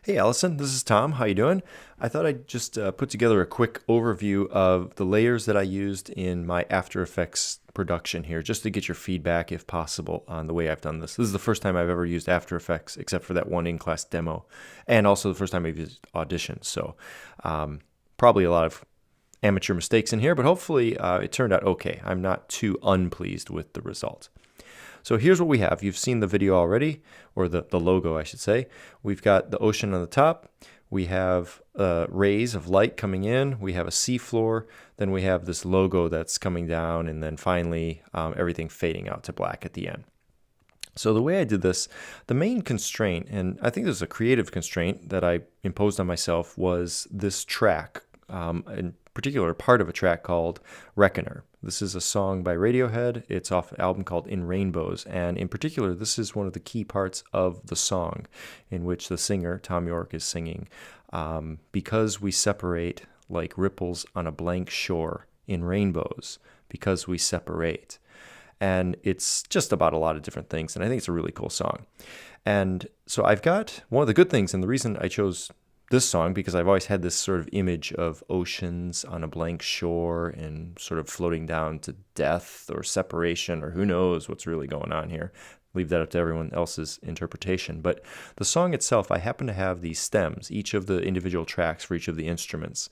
Hey Allison, this is Tom. How you doing? I thought I'd just put together a quick overview of the layers that I used in my After Effects production here, just to get your feedback, if possible, on the way I've done this. This is the first time I've ever used After Effects, except for that one in-class demo, and also the first time I've used Audition. So probably a lot of amateur mistakes in here, but hopefully it turned out okay. I'm not too unpleased with the result. So here's what we have. You've seen the video already, or the logo, I should say. We've got the ocean on the top. We have rays of light coming in. We have a seafloor. Then we have this logo that's coming down, and then finally everything fading out to black at the end. So the way I did this, the main constraint, and I think this is a creative constraint that I imposed on myself, was this track, in particular part of a track called Reckoner. This is a song by Radiohead. It's off an album called In Rainbows, and in particular, this is one of the key parts of the song in which the singer, Tom York, is singing, because we separate like ripples on a blank shore in rainbows, because we separate. And it's just about a lot of different things, and I think it's a really cool song. And so I've got one of the good things, and the reason I chose this song, because I've always had this sort of image of oceans on a blank shore and sort of floating down to death or separation, or who knows what's really going on here. Leave that up to everyone else's interpretation. But the song itself, I happen to have these stems, each of the individual tracks for each of the instruments.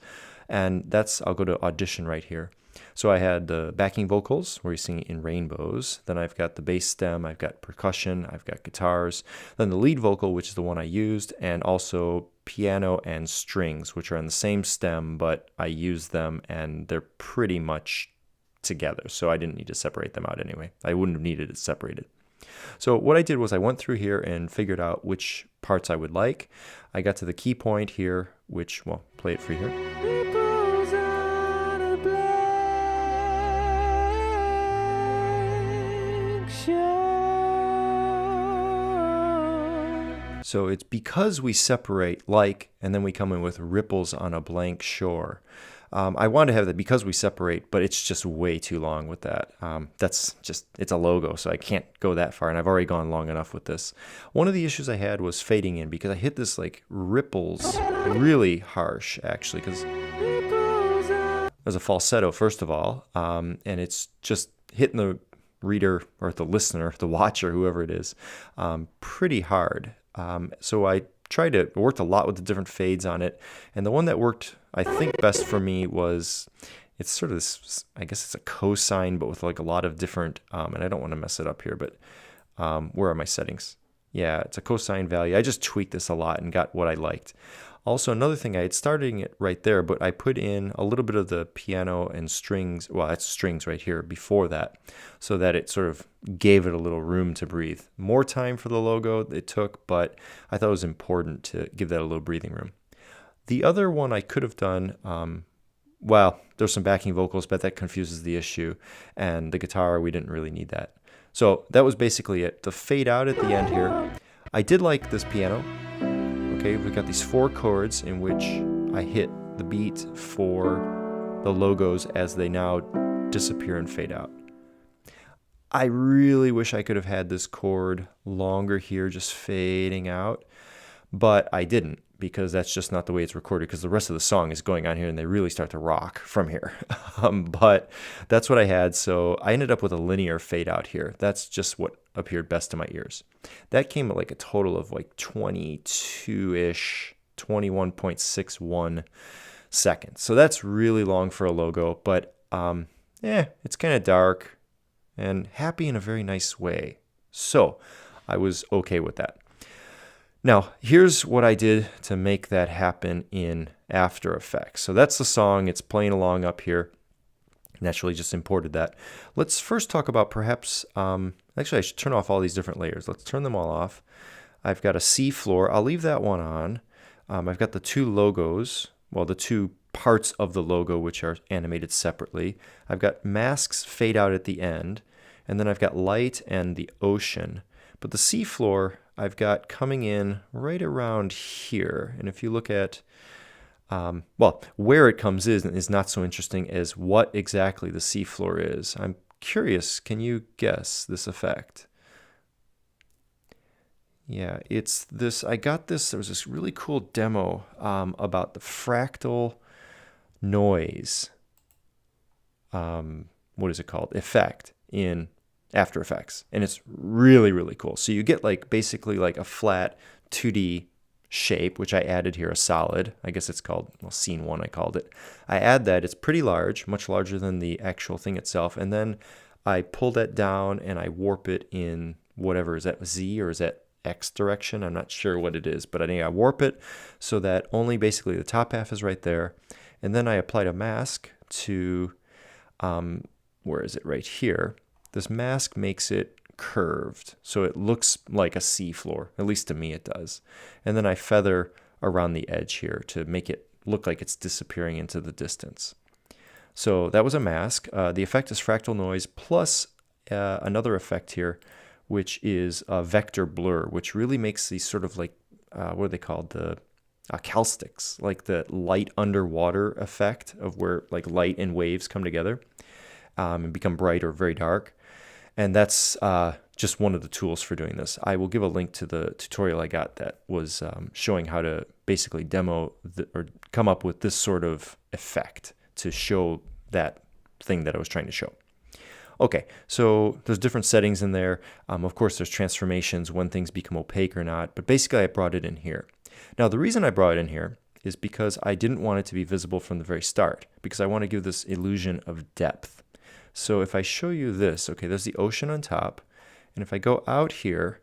And I'll go to Audition right here. So I had the backing vocals, where you sing In Rainbows. Then I've got the bass stem, I've got percussion, I've got guitars. Then the lead vocal, which is the one I used, and also piano and strings, which are on the same stem, but I use them and they're pretty much together. So I didn't need to separate them out anyway. I wouldn't have needed it separated. So what I did was I went through here and figured out which parts I would like. I got to the key point here, which, well, play it for you here. So it's because we separate like, and then we come in with ripples on a blank shore. I wanted to have that because we separate, but it's just way too long with that. It's a logo, so I can't go that far, and I've already gone long enough with this. One of the issues I had was fading in, because I hit this like ripples really harsh, actually, because there's a falsetto, first of all, and it's just hitting the reader, or the listener, the watcher, whoever it is, pretty hard. So I worked a lot with the different fades on it, and the one that worked, I think, best for me was, it's sort of this, I guess it's a cosine, but with like a lot of different, and I don't want to mess it up here, but where are my settings? Yeah, it's a cosine value. I just tweaked this a lot and got what I liked. Also, another thing, I had starting it right there, but I put in a little bit of the piano and strings, well, that's strings right here, before that, so that it sort of gave it a little room to breathe. More time for the logo it took, but I thought it was important to give that a little breathing room. The other one I could have done, well, there's some backing vocals, but that confuses the issue, and the guitar, we didn't really need that. So that was basically it. The fade out at the end here, I did like this piano. Okay, we've got these 4 chords in which I hit the beat for the logos as they now disappear and fade out. I really wish I could have had this chord longer here, just fading out, but I didn't, because that's just not the way it's recorded, because the rest of the song is going on here and they really start to rock from here. But that's what I had, so I ended up with a linear fade out here. That's just what appeared best to my ears. That came at like a total of like 22-ish, 21.61 seconds. So that's really long for a logo, but it's kind of dark and happy in a very nice way. So I was okay with that. Now, here's what I did to make that happen in After Effects. So that's the song. It's playing along up here. Naturally, just imported that. Let's first talk about perhaps, actually, I should turn off all these different layers. Let's turn them all off. I've got a seafloor. I'll leave that one on. I've got the 2 logos, well, the 2 parts of the logo, which are animated separately. I've got masks fade out at the end, and then I've got light and the ocean. But the seafloor, I've got coming in right around here. And if you look at, well, where it comes in is not so interesting as what exactly the seafloor is. I'm curious, can you guess this effect? Yeah, it's this. I got this. There was this really cool demo about the Fractal Noise. What is it called? Effect in After Effects, and it's really, really cool. So you get like basically like a flat 2D shape, which I added here, a solid. I guess it's called, well, scene 1 I called it. I add that. It's pretty large, much larger than the actual thing itself, and then I pull that down and I warp it in whatever, is that Z or is that X direction? I'm not sure what it is, but I think I warp it so that only basically the top half is right there. And then I applied a mask to, where is it? Right here. This mask makes it curved, so it looks like a seafloor, at least to me it does. And then I feather around the edge here to make it look like it's disappearing into the distance. So that was a mask. The effect is Fractal Noise plus another effect here, which is a vector blur, which really makes these sort of like, what are they called? The caustics, like the light underwater effect of where like light and waves come together and become bright or very dark. And that's just one of the tools for doing this. I will give a link to the tutorial I got that was showing how to basically demo or come up with this sort of effect to show that thing that I was trying to show. Okay, so there's different settings in there. Of course, there's transformations when things become opaque or not, but basically I brought it in here. Now, the reason I brought it in here is because I didn't want it to be visible from the very start, because I want to give this illusion of depth. So if I show you this, okay, there's the ocean on top, and if I go out here,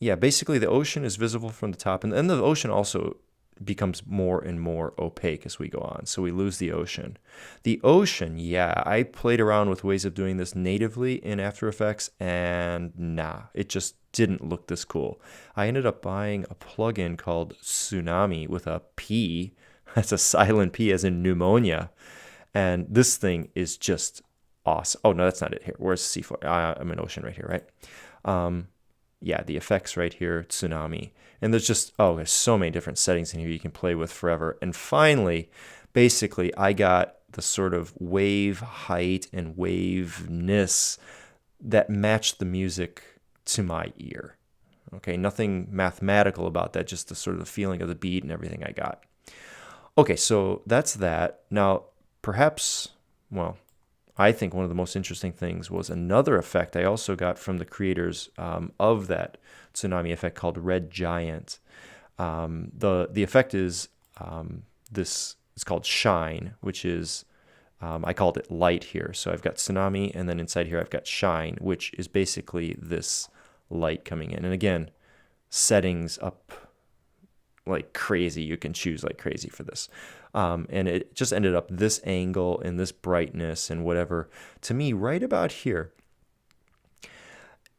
yeah, basically the ocean is visible from the top, and then the ocean also becomes more and more opaque as we go on, so we lose the ocean. The ocean, yeah, I played around with ways of doing this natively in After Effects, and nah, it just didn't look this cool. I ended up buying a plugin called Tsunami with a P, that's a silent P as in pneumonia, and this thing is just awesome. Oh, no, that's not it here. Where's seafloor? I'm in ocean right here, right? Yeah, the effects right here, Tsunami. And there's just, there's so many different settings in here you can play with forever. And finally, basically, I got the sort of wave height and waveness that matched the music to my ear. Okay, nothing mathematical about that, just the sort of feeling of the beat and everything I got. Okay, so that's that. Now, perhaps, well, I think one of the most interesting things was another effect I also got from the creators of that Tsunami effect called Red Giant. The effect is this. It's called Shine, which is I called it light here. So I've got Tsunami, and then inside here I've got Shine, which is basically this light coming in. And again, settings up like crazy. You can choose like crazy for this. And it just ended up this angle and this brightness and whatever. To me, right about here,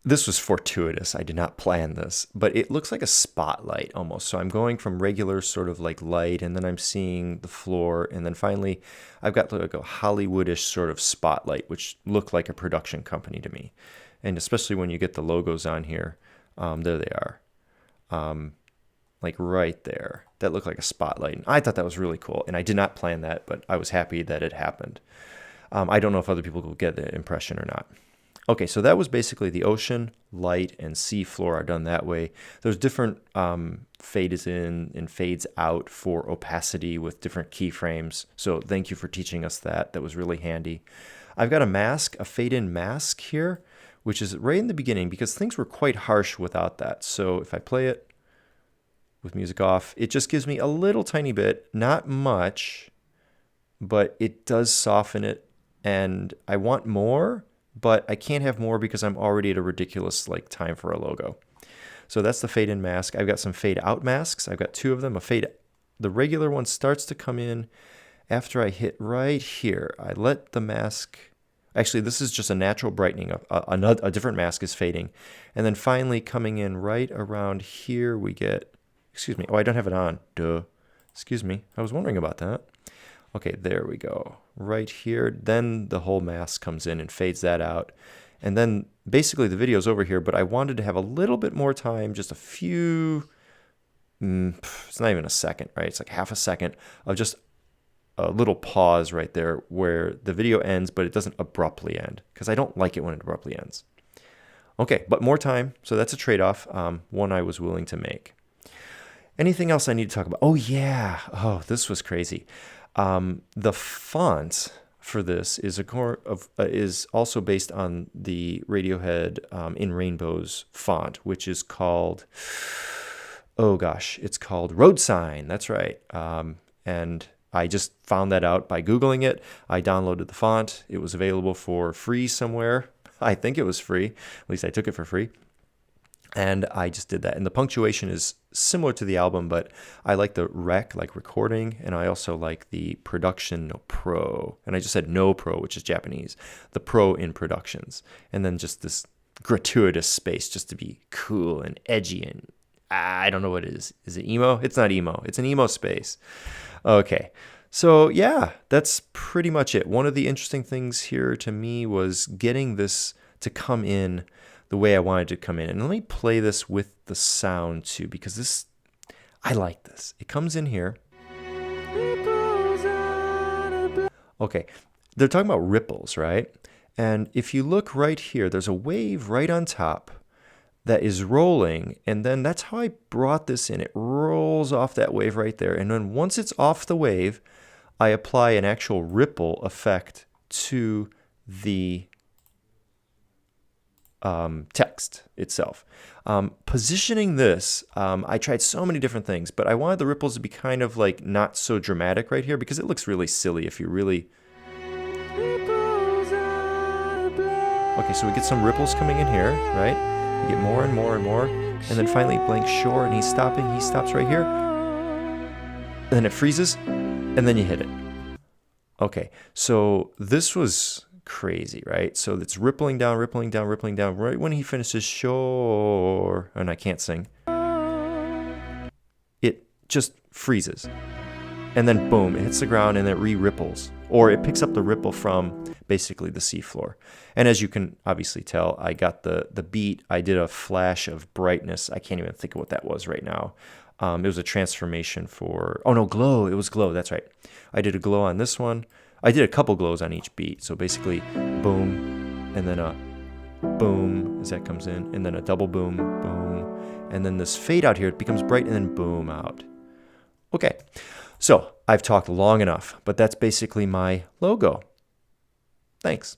this was fortuitous. I did not plan this, but it looks like a spotlight almost. So I'm going from regular sort of like light, and then I'm seeing the floor, and then finally I've got like a Hollywoodish sort of spotlight, which looked like a production company to me. And especially when you get the logos on here, there they are. Like right there, that looked like a spotlight. And I thought that was really cool. And I did not plan that, but I was happy that it happened. I don't know if other people will get the impression or not. Okay, so that was basically the ocean, light, and sea floor are done that way. There's different fades in and fades out for opacity with different keyframes. So thank you for teaching us that. That was really handy. I've got a mask, a fade-in mask here, which is right in the beginning because things were quite harsh without that. So if I play it with music off, it just gives me a little tiny bit, not much, but it does soften it. And I want more, but I can't have more because I'm already at a ridiculous like time for a logo. So that's the fade in mask. I've got some fade out masks. I've got two of them. The regular one starts to come in after I hit right here. I let the mask, actually this is just a natural brightening. A different mask is fading. And then finally coming in right around here we get, excuse me. Oh, I don't have it on. Duh. Excuse me. I was wondering about that. Okay, there we go. Right here. Then the whole mask comes in and fades that out. And then basically the video's over here, but I wanted to have a little bit more time, just a few, it's not even a second, right? It's like half a second of just a little pause right there where the video ends, but it doesn't abruptly end because I don't like it when it abruptly ends. Okay, but more time, so that's a trade-off, one I was willing to make. Anything else I need to talk about? Oh yeah, oh, this was crazy. The font for this is also based on the Radiohead In Rainbows font, which is called, oh gosh, it's called Road Sign. That's right. And I just found that out by Googling it. I downloaded the font. It was available for free somewhere. I think it was free. At least I took it for free. And I just did that. And the punctuation is similar to the album, but I like the rec, like recording, and I also like the production no pro. And I just said no pro, which is Japanese, the pro in productions. And then just this gratuitous space just to be cool and edgy and I don't know what it is. Is it emo? It's not emo. It's an emo space. Okay. So yeah, that's pretty much it. One of the interesting things here to me was getting this to come in the way I wanted to come in. And let me play this with the sound too, because this, I like this. It comes in here. Okay, they're talking about ripples, right? And if you look right here, there's a wave right on top that is rolling, and then that's how I brought this in. It rolls off that wave right there, and then once it's off the wave, I apply an actual ripple effect to the text itself. Positioning this, I tried so many different things, but I wanted the ripples to be kind of like not so dramatic right here because it looks really silly if you really... Okay, so we get some ripples coming in here, right? You get more and more and more, and then finally blank shore, and he's stopping. He stops right here, and then it freezes, and then you hit it. Okay, so this was crazy, right? So it's rippling down, rippling down, rippling down. Right when he finishes shore, and I can't sing, it just freezes. And then boom, it hits the ground and it re-ripples. Or it picks up the ripple from basically the seafloor. And as you can obviously tell, I got the beat. I did a flash of brightness. I can't even think of what that was right now. It was a transformation for, oh no, glow. It was glow, that's right. I did a glow on this one. I did a couple glows on each beat. So basically, boom, and then a boom as that comes in, and then a double boom, boom. And then this fade out here, it becomes bright, and then boom out. Okay, so I've talked long enough, but that's basically my logo. Thanks.